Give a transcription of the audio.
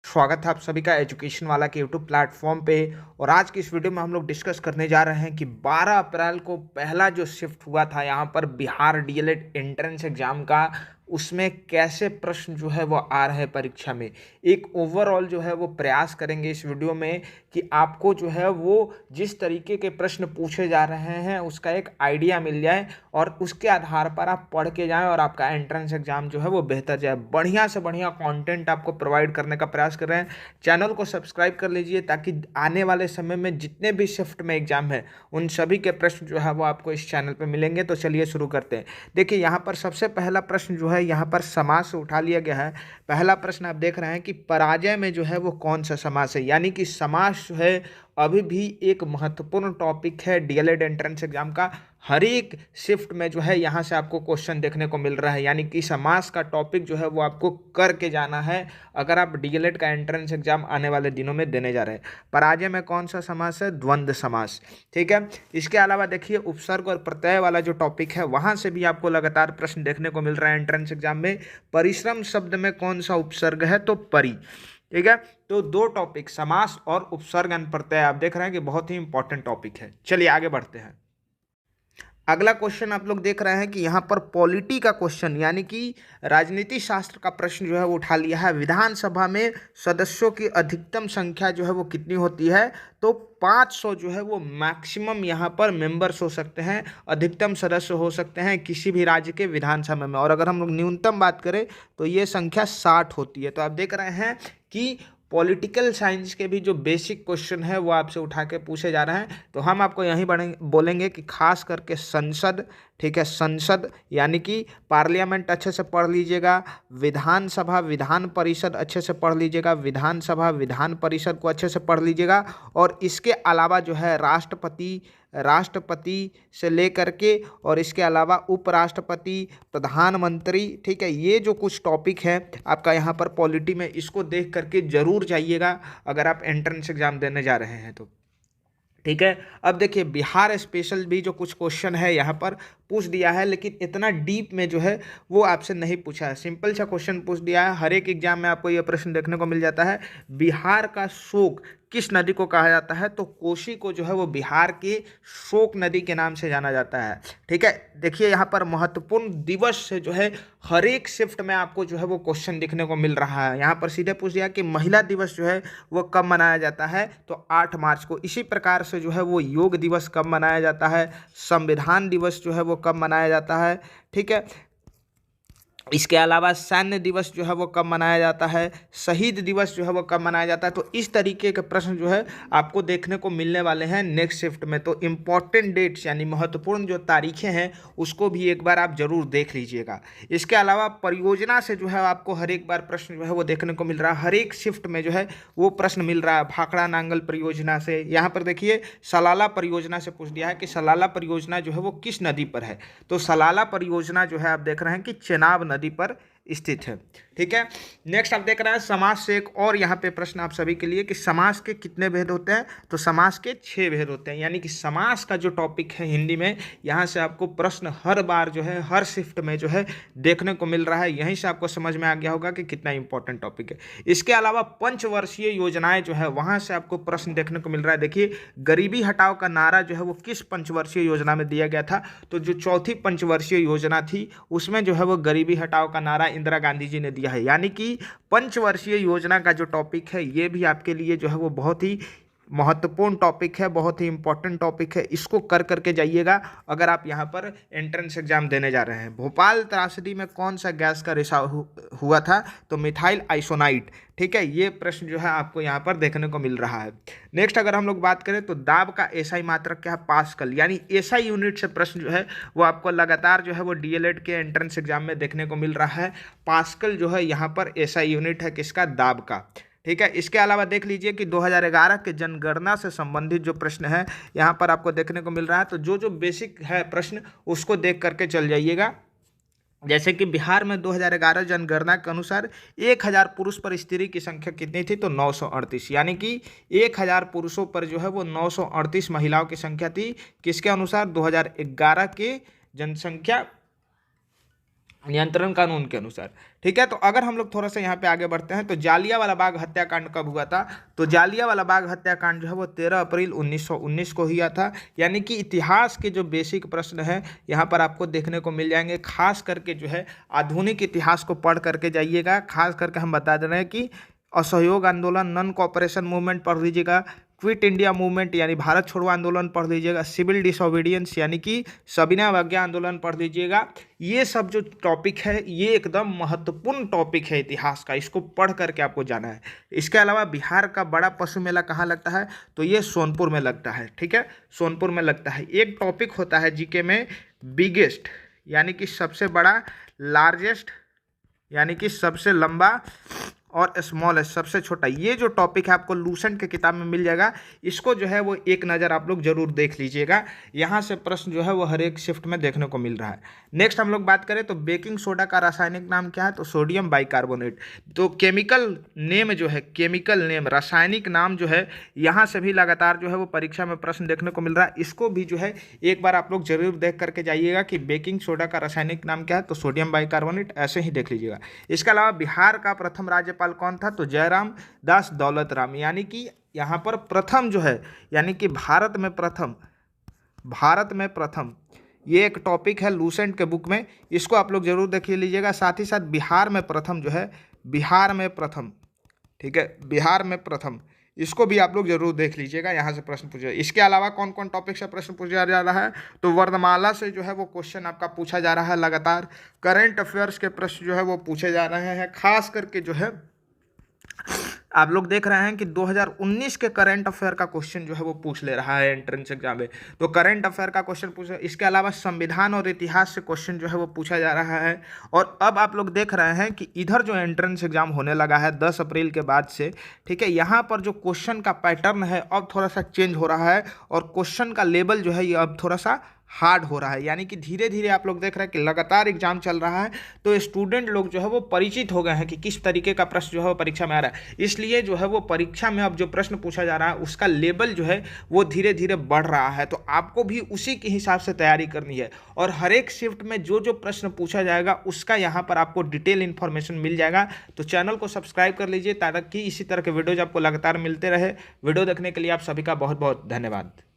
स्वागत है आप सभी का एजुकेशन वाला के यूट्यूब प्लेटफॉर्म पे। और आज की इस वीडियो में हम लोग डिस्कस करने जा रहे हैं कि 12 अप्रैल को पहला जो शिफ्ट हुआ था यहाँ पर बिहार डीएलएड एंट्रेंस एग्जाम का, उसमें कैसे प्रश्न जो है वो आ रहे हैं परीक्षा में। एक ओवरऑल जो है वो प्रयास करेंगे इस वीडियो में कि आपको जो है वो जिस तरीके के प्रश्न पूछे जा रहे हैं उसका एक आइडिया मिल जाए और उसके आधार पर आप पढ़ के जाएं और आपका एंट्रेंस एग्जाम जो है वो बेहतर जाए। बढ़िया से बढ़िया कंटेंट आपको प्रोवाइड करने का प्रयास कर रहे हैं। चैनल को सब्सक्राइब कर लीजिए ताकि आने वाले समय में जितने भी शिफ्ट में एग्जाम है उन सभी के प्रश्न जो है वो आपको इस चैनल पर मिलेंगे। तो चलिए शुरू करते हैं। देखिए यहाँ पर सबसे पहला प्रश्न जो है यहाँ पर समास से उठा लिया गया है। पहला प्रश्न आप देख रहे हैं कि पराजय में जो है वो कौन सा समास है, यानी कि समास जो है अभी भी एक महत्वपूर्ण टॉपिक है डीएलएड एंट्रेंस एग्जाम का। हर एक शिफ्ट में जो है यहाँ से आपको क्वेश्चन देखने को मिल रहा है, यानी कि समास का टॉपिक जो है वो आपको करके जाना है अगर आप डीएलएड का एंट्रेंस एग्जाम आने वाले दिनों में देने जा रहे हैं। पराजय में कौन सा समास है? द्वंद्व समास। ठीक है। इसके अलावा देखिए उपसर्ग और प्रत्यय वाला जो टॉपिक है वहां से भी आपको लगातार प्रश्न देखने को मिल रहा है एंट्रेंस एग्जाम में। परिश्रम शब्द में कौन सा उपसर्ग है? तो परि। ठीक है। तो दो टॉपिक समास और उपसर्ग एंड प्रत्यय आप देख रहे हैं कि बहुत ही इंपॉर्टेंट टॉपिक है। चलिए आगे बढ़ते हैं। अगला क्वेश्चन आप लोग देख रहे हैं कि यहाँ पर पॉलिटी का क्वेश्चन, यानी कि राजनीति शास्त्र का प्रश्न जो है वो उठा लिया है। विधानसभा में सदस्यों की अधिकतम संख्या जो है वो कितनी होती है? तो 500 जो है वो मैक्सिमम यहाँ पर मेंबर्स हो सकते हैं, अधिकतम सदस्य हो सकते हैं किसी भी राज्य के विधानसभा में। और अगर हम लोग न्यूनतम बात करें तो ये संख्या 60 होती है। तो आप देख रहे हैं कि पॉलिटिकल साइंस के भी जो बेसिक क्वेश्चन है वो आपसे उठा के पूछे जा रहे हैं। तो हम आपको यहीं बोलेंगे कि खास करके संसद, ठीक है, संसद यानी कि पार्लियामेंट अच्छे से पढ़ लीजिएगा, विधानसभा विधान परिषद अच्छे से पढ़ लीजिएगा, विधानसभा विधान परिषद को अच्छे से पढ़ लीजिएगा। और इसके अलावा जो है राष्ट्रपति से लेकर के और इसके अलावा उपराष्ट्रपति, प्रधानमंत्री, ठीक है, ये जो कुछ टॉपिक है आपका यहाँ पर पॉलिटी में, इसको देख करके जरूर जाइएगा अगर आप एंट्रेंस एग्जाम देने जा रहे हैं तो। ठीक है। अब देखिए बिहार स्पेशल भी जो कुछ क्वेश्चन है यहाँ पर पूछ दिया है, लेकिन इतना डीप में जो है वो आपसे नहीं पूछा है। सिंपल सा क्वेश्चन पूछ दिया है। हर एक एग्जाम में आपको ये प्रश्न देखने को मिल जाता है। बिहार का शोक किस नदी को कहा जाता है? तो कोसी को जो है वो बिहार के शोक नदी के नाम से जाना जाता है। ठीक है। देखिए यहाँ पर महत्वपूर्ण दिवस से जो है हर एक शिफ्ट में आपको जो है वो क्वेश्चन देखने को मिल रहा है। यहाँ पर सीधे पूछ दिया कि महिला दिवस जो है वो कब मनाया जाता है? तो 8 मार्च को। इसी प्रकार से जो है वो योग दिवस कब मनाया जाता है? संविधान दिवस जो है वो कब मनाया जाता है? ठीक है। इसके अलावा सैन्य दिवस जो है वो कब मनाया जाता है? शहीद दिवस जो है वो कब मनाया जाता है? तो इस तरीके के प्रश्न जो है आपको देखने को मिलने वाले हैं नेक्स्ट शिफ्ट में। तो इम्पॉर्टेंट डेट्स यानी महत्वपूर्ण जो तारीखें हैं उसको भी एक बार आप जरूर देख लीजिएगा। इसके अलावा परियोजना से जो है आपको हर एक बार प्रश्न जो है वो देखने को मिल रहा है। हर एक शिफ्ट में जो है वो प्रश्न मिल रहा है। भाखड़ा नांगल परियोजना से, यहाँ पर देखिए सलाला परियोजना से पूछ दिया है कि सलाला परियोजना जो है वो किस नदी पर है? तो सलाला परियोजना जो है आप देख रहे हैं कि चेनाब नदी पर स्थित है। ठीक है। नेक्स्ट आप देख रहे हैं समास से एक और यहाँ पे प्रश्न आप सभी के लिए कि समास के कितने भेद होते हैं? तो समास के 6 भेद होते हैं। यानी कि समास का जो टॉपिक है हिंदी में, यहाँ से आपको प्रश्न हर बार जो है हर शिफ्ट में जो है देखने को मिल रहा है। यहीं से आपको समझ में आ गया होगा कि कितना इंपॉर्टेंट टॉपिक है। इसके अलावा पंचवर्षीय योजनाएं जो है वहाँ से आपको प्रश्न देखने को मिल रहा है। देखिए गरीबी हटाओ का नारा जो है वो किस पंचवर्षीय योजना में दिया गया था? तो जो चौथी पंचवर्षीय योजना थी उसमें जो है वो गरीबी हटाओ का नारा इंदिरा गांधी जी ने दिया है। यानी कि पंचवर्षीय योजना का जो टॉपिक है ये भी आपके लिए जो है वो बहुत ही महत्वपूर्ण टॉपिक है, बहुत ही इंपॉर्टेंट टॉपिक है। इसको कर करके जाइएगा अगर आप यहाँ पर एंट्रेंस एग्जाम देने जा रहे हैं। भोपाल त्रासदी में कौन सा गैस का रिसाव हुआ था? तो मिथाइल आइसोनाइट। ठीक है। ये प्रश्न जो है आपको यहाँ पर देखने को मिल रहा है। नेक्स्ट अगर हम लोग बात करें तो दाब का एसआई मात्रक क्या है? पास्कल। यानी एसआई यूनिट से प्रश्न जो है वो आपको लगातार जो है वो डीएलएड के एंट्रेंस एग्जाम में देखने को मिल रहा है। पास्कल जो है यहाँ पर एसआई यूनिट है किसका? दाब का। ठीक है। इसके अलावा देख लीजिए कि 2011 के जनगणना से संबंधित जो प्रश्न है यहाँ पर आपको देखने को मिल रहा है। तो जो बेसिक है प्रश्न उसको देख करके चल जाइएगा। जैसे कि बिहार में 2011 जनगणना के अनुसार 1000 पुरुष पर स्त्री की संख्या कितनी थी? तो 938। यानी कि 1000 पुरुषों पर जो है वो 938 महिलाओं की संख्या थी। किसके अनुसार? 2011 के जनसंख्या नियंत्रण कानून के अनुसार। ठीक है, तो अगर हम लोग थोड़ा सा यहाँ पे आगे बढ़ते हैं तो जालियांवाला बाग हत्याकांड कब हुआ था? तो जालियांवाला बाग हत्याकांड जो है वो 13 अप्रैल 1919 को हुआ था। यानी कि इतिहास के जो बेसिक प्रश्न है यहाँ पर आपको देखने को मिल जाएंगे। खास करके जो है आधुनिक इतिहास को पढ़ करके जाइएगा। खास करके हम बता दे रहे हैं कि असहयोग आंदोलन, नॉन कॉपरेशन मूवमेंट पढ़ लीजिएगा, क्विट इंडिया मूवमेंट यानी भारत छोड़ो आंदोलन पढ़ लीजिएगा, सिविल डिसोबीडियंस यानी कि सविनय अवज्ञा आंदोलन पढ़ लीजिएगा। ये सब जो टॉपिक है ये एकदम महत्वपूर्ण टॉपिक है इतिहास का, इसको पढ़ करके आपको जाना है। इसके अलावा बिहार का बड़ा पशु मेला कहाँ लगता है? तो ये सोनपुर में लगता है। ठीक है, सोनपुर में लगता है। एक टॉपिक होता है जीके में बिगेस्ट यानी कि सबसे बड़ा, लार्जेस्ट यानी कि सबसे लंबा, और स्मॉलेस्ट सबसे छोटा। ये जो टॉपिक है आपको लूसेंट के किताब में मिल जाएगा। इसको जो है वो एक नज़र आप लोग जरूर देख लीजिएगा। यहाँ से प्रश्न जो है वो हर एक शिफ्ट में देखने को मिल रहा है। नेक्स्ट हम लोग बात करें तो बेकिंग सोडा का रासायनिक नाम क्या है? तो सोडियम बाइकार्बोनेट। तो केमिकल नेम जो है, केमिकल नेम रासायनिक नाम जो है, यहाँ से भी लगातार जो है वो परीक्षा में प्रश्न देखने को मिल रहा है। इसको भी जो है एक बार आप लोग जरूर देख करके जाइएगा कि बेकिंग सोडा का रासायनिक नाम क्या है? तो सोडियम बाइकार्बोनेट, ऐसे ही देख लीजिएगा। इसके अलावा बिहार का प्रथम राज्यपाल कौन था? तो जयराम दास दौलत राम। यानी कि यहाँ पर प्रथम जो है, यानी कि भारत में प्रथम ये एक टॉपिक है लूसेंट के बुक में, इसको आप लोग जरूर देख लीजिएगा। साथ ही साथ बिहार में प्रथम जो है, बिहार में प्रथम, ठीक है, बिहार में प्रथम, इसको भी आप लोग जरूर देख लीजिएगा। यहाँ से प्रश्न पूछा। इसके अलावा कौन कौन टॉपिक से प्रश्न पूछा जा रहा है? तो वर्णमाला से जो है वो क्वेश्चन आपका पूछा जा रहा है लगातार। करंट अफेयर्स के प्रश्न जो है वो पूछे जा रहे हैं। खास करके जो है आप लोग देख रहे हैं कि 2019 के करंट अफेयर का क्वेश्चन जो है वो पूछ ले रहा है एंट्रेंस एग्जाम में। तो करंट अफेयर का क्वेश्चन पूछा। इसके अलावा संविधान और इतिहास से क्वेश्चन जो है वो पूछा जा रहा है। और अब आप लोग देख रहे हैं कि इधर जो एंट्रेंस एग्जाम होने लगा है 10 अप्रैल के बाद से, ठीक है, यहाँ पर जो क्वेश्चन का पैटर्न है अब थोड़ा सा चेंज हो रहा है और क्वेश्चन का लेवल जो है ये अब थोड़ा सा हार्ड हो रहा है। यानी कि धीरे धीरे आप लोग देख रहे हैं कि लगातार एग्जाम चल रहा है, तो स्टूडेंट लोग जो है वो परिचित हो गए हैं कि किस तरीके का प्रश्न जो है वो परीक्षा में आ रहा है। इसलिए जो है वो परीक्षा में अब जो प्रश्न पूछा जा रहा है उसका लेवल जो है वो धीरे धीरे बढ़ रहा है। तो आपको भी उसी के हिसाब से तैयारी करनी है और हर एक शिफ्ट में जो जो प्रश्न पूछा जाएगा उसका यहाँ पर आपको डिटेल इन्फॉर्मेशन मिल जाएगा। तो चैनल को सब्सक्राइब कर लीजिए ताकि इसी तरह के वीडियोज आपको लगातार मिलते रहे। वीडियो देखने के लिए आप सभी का बहुत बहुत धन्यवाद।